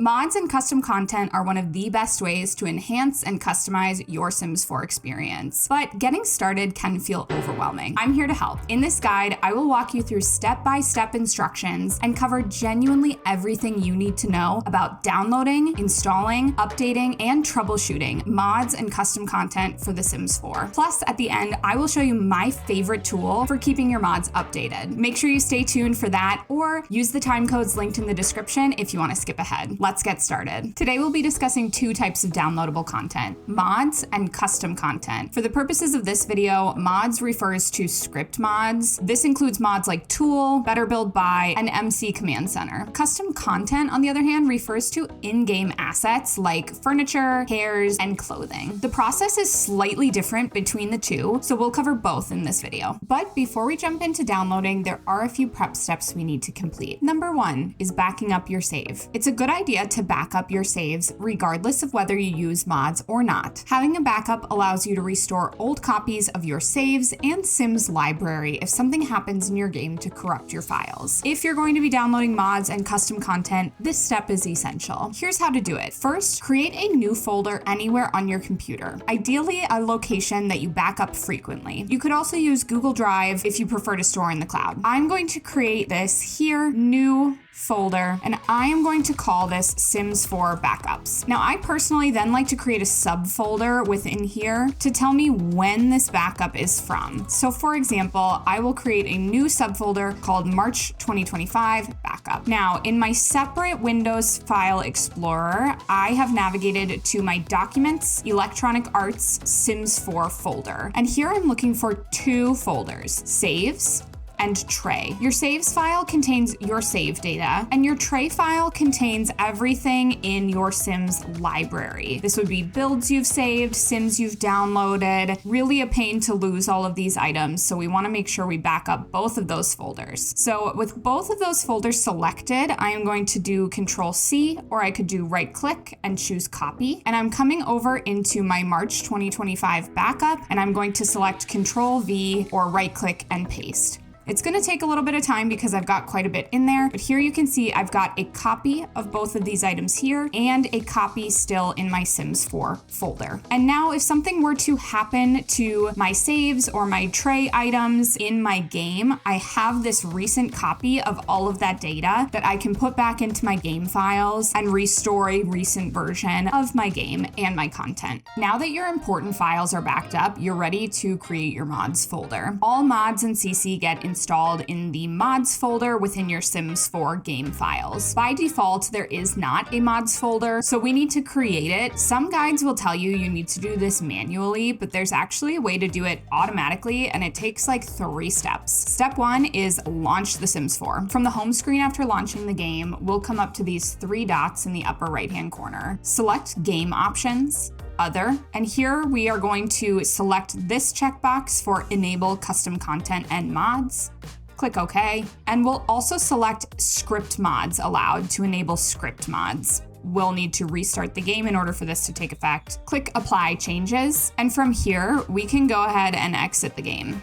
Mods and custom content are one of the best ways to enhance and customize your Sims 4 experience, but getting started can feel overwhelming. I'm here to help. In this guide, I will walk you through step-by-step instructions and cover genuinely everything you need to know about downloading, installing, updating, and troubleshooting mods and custom content for The Sims 4. Plus, at the end, I will show you my favorite tool for keeping your mods updated. Make sure you stay tuned for that, or use the time codes linked in the description if you want to skip ahead. Let's get started. Today we'll be discussing two types of downloadable content, mods and custom content. For the purposes of this video, mods refers to script mods. This includes mods like Tool, Better Build By, and MC Command Center. Custom content, on the other hand, refers to in-game assets like furniture, hairs, and clothing. The process is slightly different between the two, so we'll cover both in this video. But before we jump into downloading, there are a few prep steps we need to complete. Number one is backing up your save. It's a good idea to back up your saves regardless of whether you use mods or not. Having a backup allows you to restore old copies of your saves and Sims library if something happens in your game to corrupt your files. If you're going to be downloading mods and custom content, this step is essential. Here's how to do it. First, create a new folder anywhere on your computer, ideally a location that you back up frequently. You could also use Google Drive if you prefer to store in the cloud. I'm going to create this here, new folder, and I am going to call this Sims 4 Backups. Now, I personally then like to create a subfolder within here to tell me when this backup is from. So for example, I will create a new subfolder called March 2025 Backup. Now, in my separate Windows File Explorer, I have navigated to my Documents, Electronic Arts, Sims 4 folder. And here I'm looking for two folders, Saves and Tray. Your saves file contains your save data, and your tray file contains everything in your Sims library. This would be builds you've saved, Sims you've downloaded. Really a pain to lose all of these items, so we want to make sure we back up both of those folders. So with both of those folders selected, I am going to do Control-C, or I could do right-click and choose Copy. And I'm coming over into my March 2025 backup, and I'm going to select Control-V or right-click and paste. It's going to take a little bit of time because I've got quite a bit in there, but here you can see I've got a copy of both of these items here and a copy still in my Sims 4 folder. And now if something were to happen to my saves or my tray items in my game, I have this recent copy of all of that data that I can put back into my game files and restore a recent version of my game and my content. Now that your important files are backed up, you're ready to create your mods folder. All mods and CC get installed in the mods folder within your Sims 4 game files. By default, there is not a mods folder, so we need to create it. Some guides will tell you need to do this manually, but there's actually a way to do it automatically, and it takes like 3 steps. Step 1 is launch The Sims 4. From the home screen after launching the game, we'll come up to these 3 dots in the upper right-hand corner. Select Game Options, Other, and here we are going to select this checkbox for Enable Custom Content and Mods. Click OK, and we'll also select Script Mods Allowed to enable script mods. We'll need to restart the game in order for this to take effect. Click Apply Changes, and from here, we can go ahead and exit the game.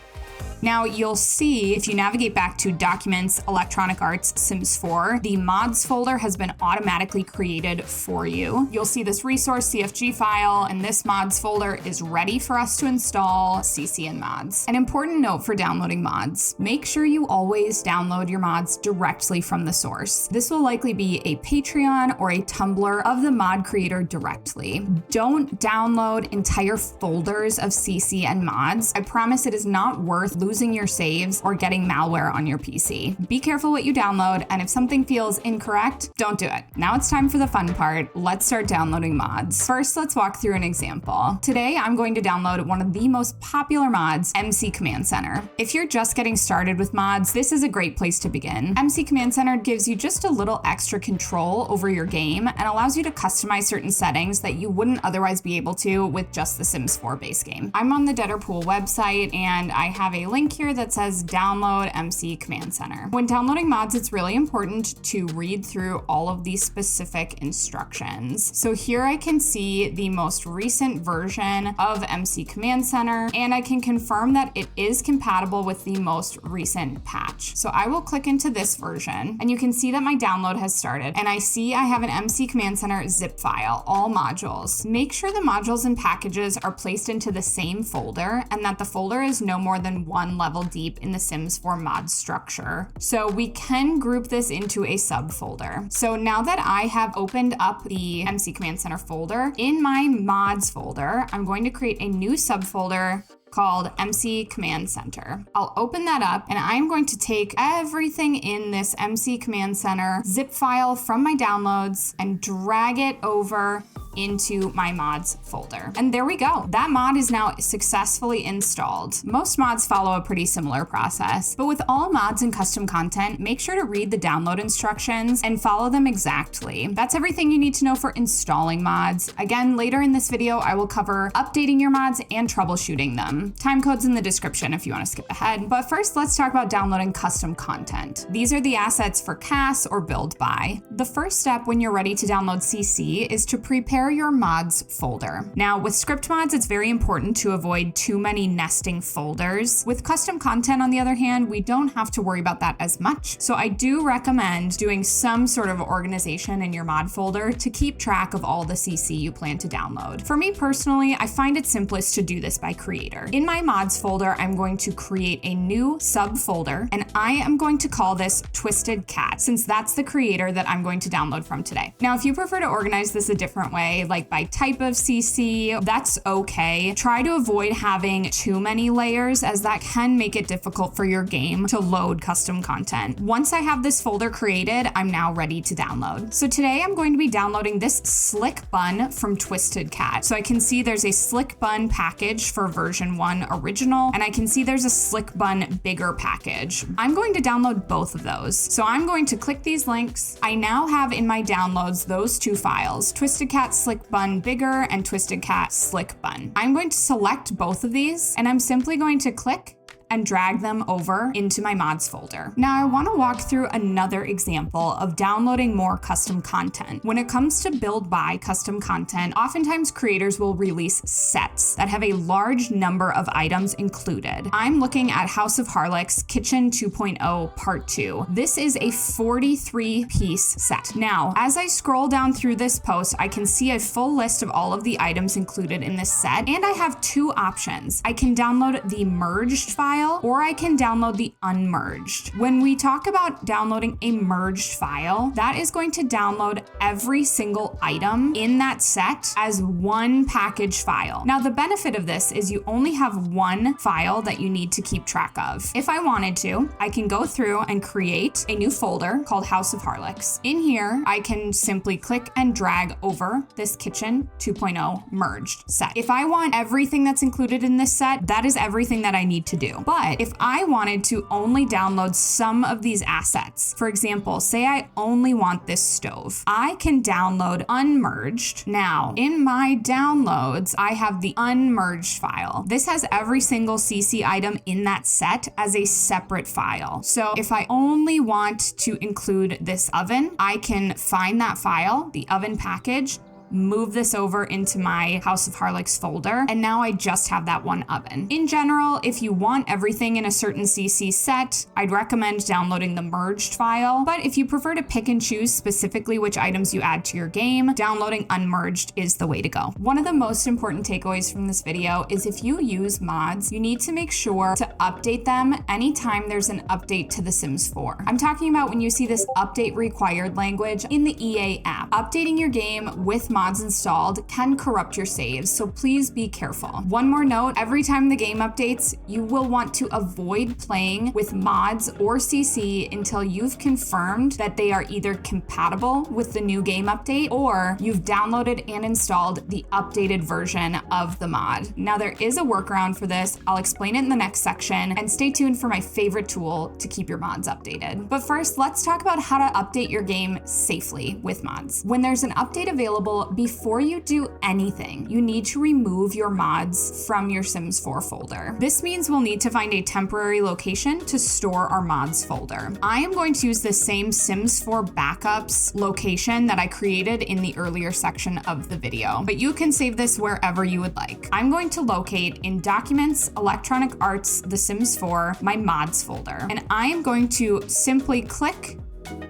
Now you'll see if you navigate back to Documents, Electronic Arts, Sims 4, the mods folder has been automatically created for you. You'll see this resource CFG file, and this mods folder is ready for us to install CC and mods. An important note for downloading mods, make sure you always download your mods directly from the source. This will likely be a Patreon or a Tumblr of the mod creator directly. Don't download entire folders of CC and mods. I promise it is not worth losing your saves or getting malware on your PC. Be careful what you download, and if something feels incorrect, don't do it. Now it's time for the fun part. Let's start downloading mods. First, let's walk through an example. Today, I'm going to download one of the most popular mods, MC Command Center. If you're just getting started with mods, this is a great place to begin. MC Command Center gives you just a little extra control over your game and allows you to customize certain settings that you wouldn't otherwise be able to with just the Sims 4 base game. I'm on the Deader Pool website, and I have a link link here that says download MC Command Center. When downloading mods, it's really important to read through all of these specific instructions. So here I can see the most recent version of MC Command Center, and I can confirm that it is compatible with the most recent patch. So I will click into this version, and you can see that my download has started, and I see I have an MC Command Center zip file, all modules. Make sure the modules and packages are placed into the same folder, and that the folder is no more than one level deep in the Sims 4 mod structure. So we can group this into a subfolder. So now that I have opened up the MC Command Center folder, in my mods folder, I'm going to create a new subfolder called MC Command Center. I'll open that up, and I'm going to take everything in this MC Command Center zip file from my downloads and drag it over into my mods folder. And there we go. That mod is now successfully installed. Most mods follow a pretty similar process, but with all mods and custom content, make sure to read the download instructions and follow them exactly. That's everything you need to know for installing mods. Again, later in this video, I will cover updating your mods and troubleshooting them. Timecode's in the description if you want to skip ahead. But first, let's talk about downloading custom content. These are the assets for CAS or build by. The first step when you're ready to download CC is to prepare your mods folder. Now, with script mods, it's very important to avoid too many nesting folders. With custom content, on the other hand, we don't have to worry about that as much. So I do recommend doing some sort of organization in your mod folder to keep track of all the CC you plan to download. For me personally, I find it simplest to do this by creator. In my mods folder, I'm going to create a new subfolder, and I am going to call this TwistedCat, since that's the creator that I'm going to download from today. Now, if you prefer to organize this a different way, like by type of CC, that's okay. Try to avoid having too many layers, as that can make it difficult for your game to load custom content. Once I have this folder created, I'm now ready to download. So today I'm going to be downloading this Slick Bun from TwistedCat. So I can see there's a Slick Bun package for version 1 original, and I can see there's a Slick Bun bigger package. I'm going to download both of those. So I'm going to click these links. I now have in my downloads those two files, TwistedCat Slick Bun Bigger and TwistedCat Slick Bun. I'm going to select both of these, and I'm simply going to click and drag them over into my mods folder. Now I want to walk through another example of downloading more custom content. When it comes to build by custom content, oftentimes creators will release sets that have a large number of items included. I'm looking at House of Harlix KICHEN 2.0 Part 2. This is a 43-piece set. Now, as I scroll down through this post, I can see a full list of all of the items included in this set, and I have two options. I can download the merged file, or I can download the unmerged. When we talk about downloading a merged file, that is going to download every single item in that set as one package file. Now, the benefit of this is you only have one file that you need to keep track of. If I wanted to, I can go through and create a new folder called House of Harlix. In here, I can simply click and drag over this KICHEN 2.0 merged set. If I want everything that's included in this set, that is everything that I need to do. But if I wanted to only download some of these assets, for example, say I only want this stove, I can download unmerged. Now, in my downloads, I have the unmerged file. This has every single CC item in that set as a separate file. So if I only want to include this oven, I can find that file, the oven package, move this over into my House of Harlix folder, and now I just have that one oven. In general, if you want everything in a certain CC set, I'd recommend downloading the merged file, but if you prefer to pick and choose specifically which items you add to your game, downloading unmerged is the way to go. One of the most important takeaways from this video is if you use mods, you need to make sure to update them anytime there's an update to The Sims 4. I'm talking about when you see this update required language in the EA app. Updating your game with mods installed can corrupt your saves, so please be careful. One more note, every time the game updates, you will want to avoid playing with mods or CC until you've confirmed that they are either compatible with the new game update or you've downloaded and installed the updated version of the mod. Now, there is a workaround for this. I'll explain it in the next section, and stay tuned for my favorite tool to keep your mods updated. But first, let's talk about how to update your game safely with mods. When there's an update available, before you do anything, you need to remove your mods from your Sims 4 folder. This means we'll need to find a temporary location to store our mods folder. I am going to use the same Sims 4 backups location that I created in the earlier section of the video, but you can save this wherever you would like. I'm going to locate in Documents, Electronic Arts, The Sims 4, my mods folder, and I am going to simply click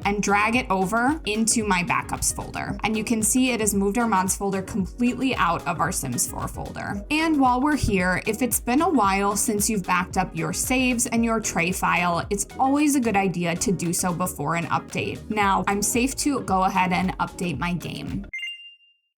and drag it over into my backups folder. And you can see it has moved our mods folder completely out of our Sims 4 folder. And while we're here, if it's been a while since you've backed up your saves and your tray file, it's always a good idea to do so before an update. Now, I'm safe to go ahead and update my game.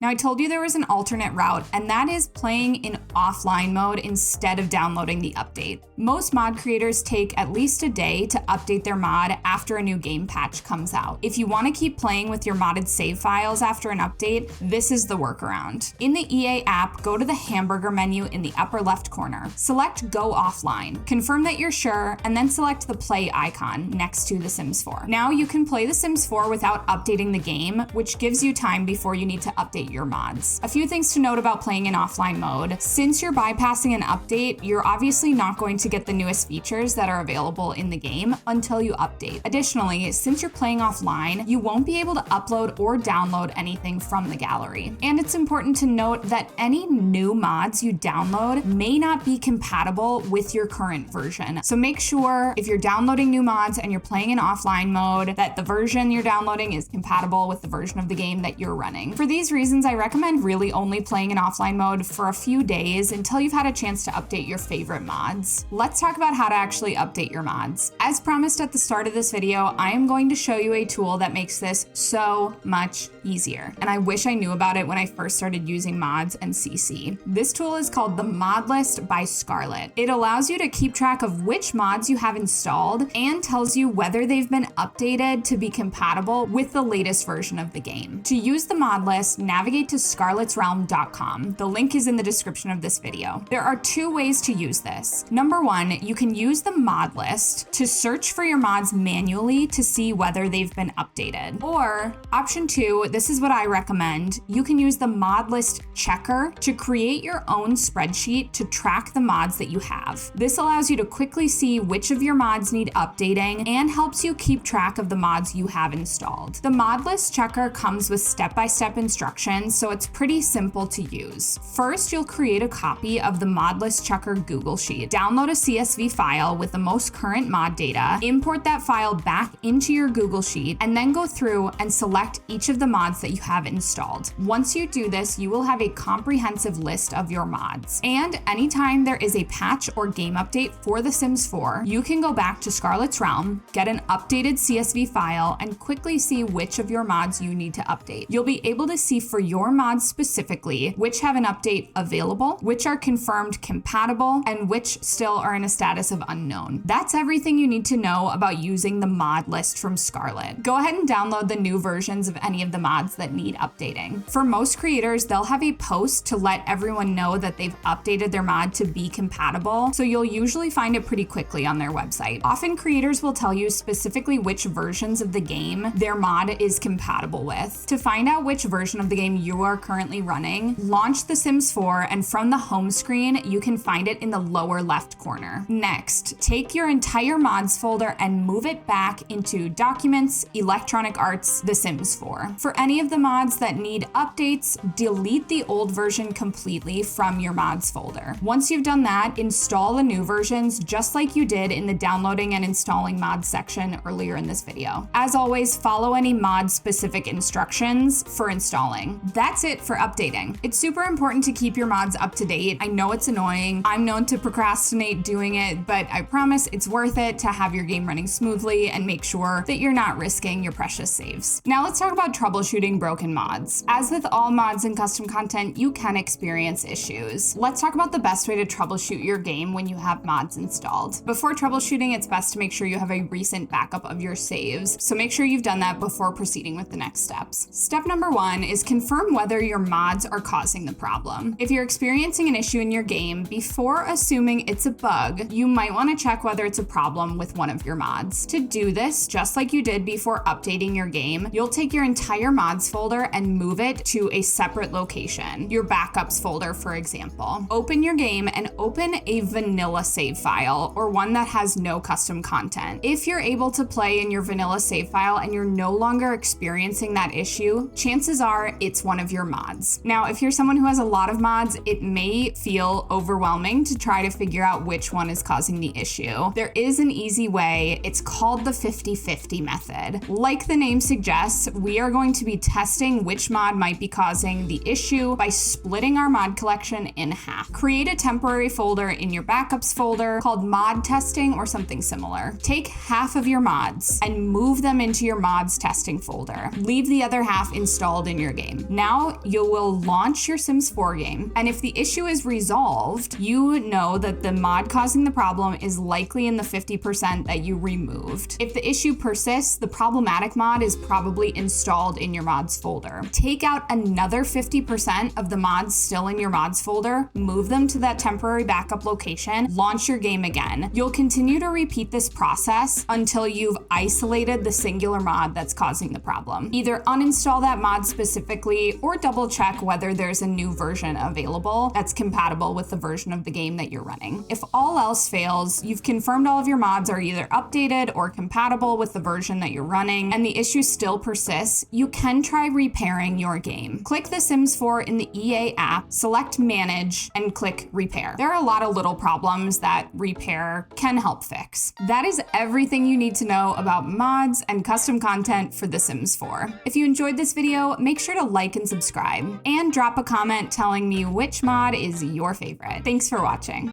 Now, I told you there was an alternate route, and that is playing in offline mode instead of downloading the update. Most mod creators take at least a day to update their mod after a new game patch comes out. If you want to keep playing with your modded save files after an update, this is the workaround. In the EA app, go to the hamburger menu in the upper left corner. Select Go Offline. Confirm that you're sure, and then select the play icon next to The Sims 4. Now you can play The Sims 4 without updating the game, which gives you time before you need to update your mods. A few things to note about playing in offline mode. Since you're bypassing an update, you're obviously not going to get the newest features that are available in the game until you update. Additionally, since you're playing offline, you won't be able to upload or download anything from the gallery. And it's important to note that any new mods you download may not be compatible with your current version. So make sure if you're downloading new mods and you're playing in offline mode, that the version you're downloading is compatible with the version of the game that you're running. For these reasons, I recommend really only playing in offline mode for a few days until you've had a chance to update your favorite mods. Let's talk about how to actually update your mods. As promised at the start of this video, I am going to show you a tool that makes this so much easier. And I wish I knew about it when I first started using mods and CC. This tool is called the Mod List by Scarlet. It allows you to keep track of which mods you have installed and tells you whether they've been updated to be compatible with the latest version of the game. To use the mod list, navigate to scarletsrealm.com. The link is in the description of this video. There are two ways to use this. Number one, you can use the mod list to search for your mods manually to see whether they've been updated. Or option two, this is what I recommend. You can use the mod list checker to create your own spreadsheet to track the mods that you have. This allows you to quickly see which of your mods need updating and helps you keep track of the mods you have installed. The mod list checker comes with step-by-step instructions, so it's pretty simple to use. First, you'll create a copy of the mod list checker Google Sheet. Download a CSV file with the most current mod data, import that file back into your Google Sheet, and then go through and select each of the mods that you have installed. Once you do this, you will have a comprehensive list of your mods. And anytime there is a patch or game update for The Sims 4, you can go back to Scarlet's Realm, get an updated CSV file, and quickly see which of your mods you need to update. You'll be able to see for your mods specifically which have an update available, which are confirmed compatible, and which still are in a status of unknown. That's everything you need to know about using the mod list from Scarlet. Go ahead and download the new versions of any of the mods that need updating. For most creators, they'll have a post to let everyone know that they've updated their mod to be compatible, so you'll usually find it pretty quickly on their website. Often creators will tell you specifically which versions of the game their mod is compatible with. To find out which version of the game you are currently running, launch The Sims 4, and from the home screen, you can find it in the lower left corner. Next, take your entire mods folder and move it back into Documents, Electronic Arts, The Sims 4. For any of the mods that need updates, delete the old version completely from your mods folder. Once you've done that, install the new versions just like you did in the downloading and installing mods section earlier in this video. As always, follow any mod-specific instructions for installing. That's it for updating. It's super important to keep your mods up to date. I know it's annoying. I'm known to procrastinate doing it, but I promise it's worth it to have your game running smoothly and make sure that you're not risking your precious saves. Now let's talk about troubleshooting broken mods. As with all mods and custom content, you can experience issues. Let's talk about the best way to troubleshoot your game when you have mods installed. Before troubleshooting, it's best to make sure you have a recent backup of your saves, so make sure you've done that before proceeding with the next steps. Step number one is confirm confirm whether your mods are causing the problem. If you're experiencing an issue in your game, before assuming it's a bug, you might want to check whether it's a problem with one of your mods. To do this, just like you did before updating your game, you'll take your entire mods folder and move it to a separate location, your backups folder, for example. Open your game and open a vanilla save file, or one that has no custom content. If you're able to play in your vanilla save file and you're no longer experiencing that issue, chances are it's one of your mods. Now, if you're someone who has a lot of mods, it may feel overwhelming to try to figure out which one is causing the issue. There is an easy way. It's called the 50-50 method. Like the name suggests, we are going to be testing which mod might be causing the issue by splitting our mod collection in half. Create a temporary folder in your backups folder called mod testing or something similar. Take half of your mods and move them into your mods testing folder. Leave the other half installed in your game. Now you will launch your Sims 4 game, and if the issue is resolved, you know that the mod causing the problem is likely in the 50% that you removed. If the issue persists, the problematic mod is probably installed in your mods folder. Take out another 50% of the mods still in your mods folder, move them to that temporary backup location, launch your game again. You'll continue to repeat this process until you've isolated the singular mod that's causing the problem. Either uninstall that mod specifically or double check whether there's a new version available that's compatible with the version of the game that you're running. If all else fails, you've confirmed all of your mods are either updated or compatible with the version that you're running, and the issue still persists, you can try repairing your game. Click The Sims 4 in the EA app, select Manage, and click Repair. There are a lot of little problems that repair can help fix. That is everything you need to know about mods and custom content for The Sims 4. If you enjoyed this video, make sure to like and subscribe, and drop a comment telling me which mod is your favorite. Thanks for watching.